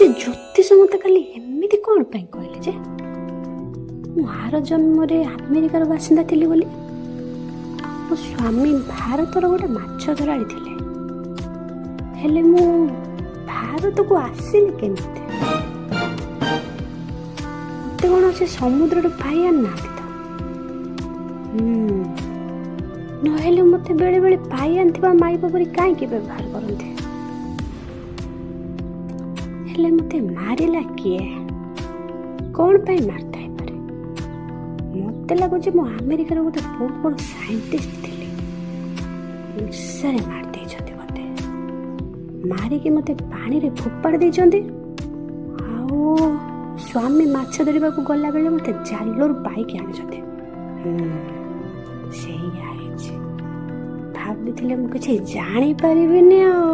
ସେ ଜ୍ୟୋତିଷ ମତେ କାଲି ଏମିତି କ'ଣ ପାଇଁ କହିଲେ ଯେ ମୁଁ ଆର ଜନ୍ମରେ ଆମେରିକାର ବାସିନ୍ଦା ଥିଲି ବୋଲି। ମୋ ସ୍ୱାମୀ ଭାରତର ଗୋଟେ ମାଛ ଧରାଳି ଥିଲେ, ହେଲେ ମୁଁ ଭାରତକୁ ଆସିଲି କେମିତି? ମତେ କ'ଣ ସେ ସମୁଦ୍ରରୁ ପାଇ ଆଣିନାହାନ୍ତି ତ? ନହେଲେ ମତେ ବେଳେ ବେଳେ ପାଇ ଆଣିଥିବା ମାଇପ ପରି କାହିଁକି ବ୍ୟବହାର କରନ୍ତି? ହେଲେ ମତେ ମାରିଲା କିଏ? କ'ଣ ପାଇଁ ମାରିଥାଇପାରେ? ମତେ ଲାଗୁଛି ମୁଁ ଆମେରିକାର ଗୋଟେ ବହୁତ ବଡ଼ ସାଇଣ୍ଟିଷ୍ଟ ଥିଲି, ନିଶାରେ ମାରି ଦେଇଛନ୍ତି ମତେ, ମାରିକି ମତେ ପାଣିରେ ଫୋପାଡ଼ି ଦେଇଛନ୍ତି। ଆଉ ସ୍ୱାମୀ ମାଛ ଧରିବାକୁ ଗଲାବେଳେ ମତେ ଜାଲରୁ ପାଇକି ଆଣିଛନ୍ତି। ସେଇଆ ହେଇଛି। ଭାବିଥିଲେ ମୁଁ କିଛି ଜାଣିପାରିବିନି ଆଉ।